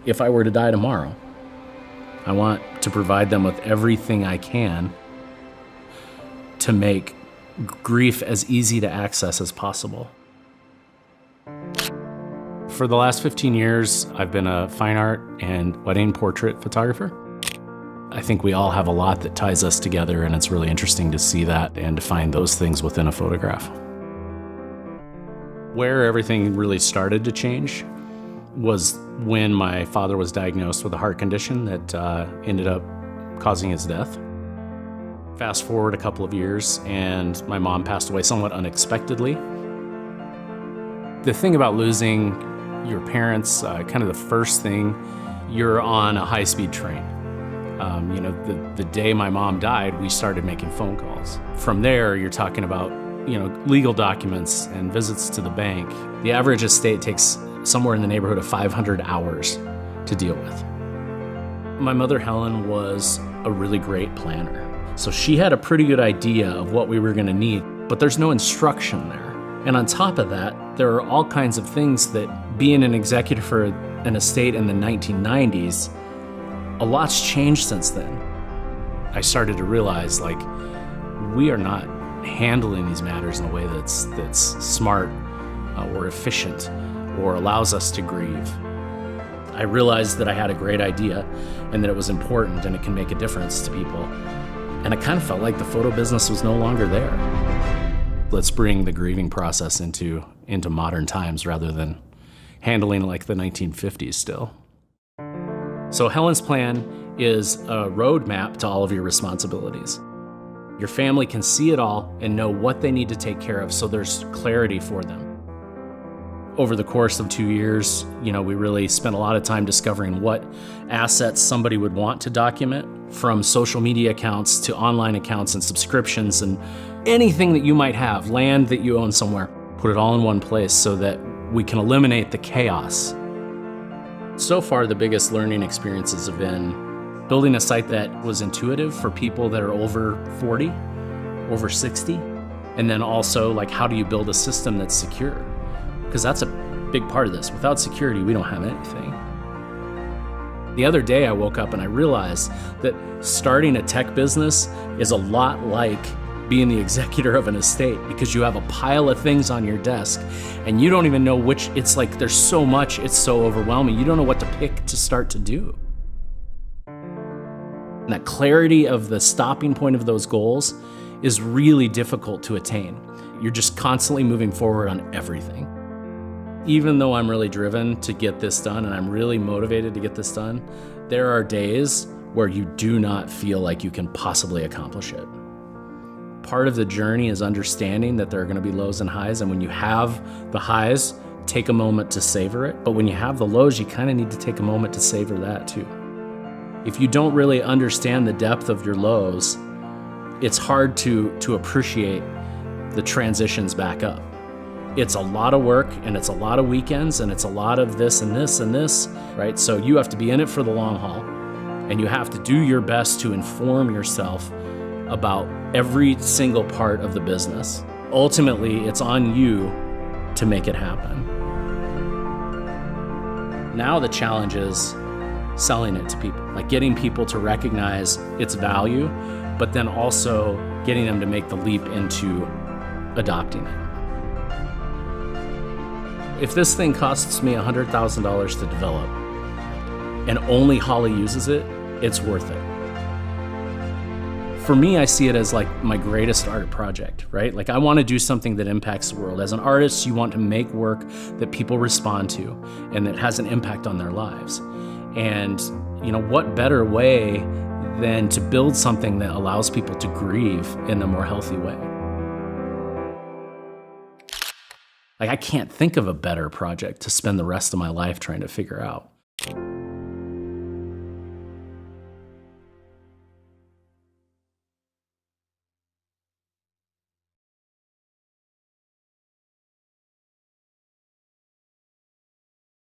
If I were to die tomorrow, I want to provide them with everything I can to make grief as easy to access as possible. For the last 15 years, I've been a fine art and wedding portrait photographer. I think we all have a lot that ties us together, and it's really interesting to see that and to find those things within a photograph. Where everything really started to change was when my father was diagnosed with a heart condition that ended up causing his death. Fast forward a couple of years, and my mom passed away somewhat unexpectedly. The thing about losing your parents, kind of the first thing, you're on a high-speed train. The day my mom died, we started making phone calls. From there, you're talking about, legal documents and visits to the bank. The average estate takes somewhere in the neighborhood of 500 hours to deal with. My mother, Helen, was a really great planner. So she had a pretty good idea of what we were gonna need, but there's no instruction there. And on top of that, there are all kinds of things that, being an executive for an estate in the 1990s, a lot's changed since then. I started to realize, we are not handling these matters in a way that's smart or efficient or allows us to grieve. I realized that I had a great idea and that it was important and it can make a difference to people. And I kind of felt like the photo business was no longer there. Let's bring the grieving process into modern times rather than handling like the 1950s still. So Helen's plan is a roadmap to all of your responsibilities. Your family can see it all and know what they need to take care of, so there's clarity for them. Over the course of 2 years, we really spent a lot of time discovering what assets somebody would want to document, from social media accounts to online accounts and subscriptions and anything that you might have, land that you own somewhere. Put it all in one place so that we can eliminate the chaos. So far, the biggest learning experiences have been building a site that was intuitive for people that are over 40, over 60, and then also how do you build a system that's secure? Because that's a big part of this. Without security, we don't have anything. The other day I woke up and I realized that starting a tech business is a lot like being the executor of an estate, because you have a pile of things on your desk and you don't even know which. It's like there's so much, it's so overwhelming. You don't know what to pick to start to do. And that clarity of the stopping point of those goals is really difficult to attain. You're just constantly moving forward on everything. Even though I'm really driven to get this done and I'm really motivated to get this done, there are days where you do not feel like you can possibly accomplish it. Part of the journey is understanding that there are going to be lows and highs, and when you have the highs, take a moment to savor it. But when you have the lows, you kind of need to take a moment to savor that too. If you don't really understand the depth of your lows, it's hard to appreciate the transitions back up. It's a lot of work, and it's a lot of weekends, and it's a lot of this and this and this, right? So you have to be in it for the long haul, and you have to do your best to inform yourself about every single part of the business. Ultimately, it's on you to make it happen. Now the challenge is selling it to people, getting people to recognize its value, but then also getting them to make the leap into adopting it. If this thing costs me $100,000 to develop and only Holly uses it, it's worth it. For me, I see it as my greatest art project, right? I want to do something that impacts the world. As an artist, you want to make work that people respond to and that has an impact on their lives. And what better way than to build something that allows people to grieve in a more healthy way? I can't think of a better project to spend the rest of my life trying to figure out.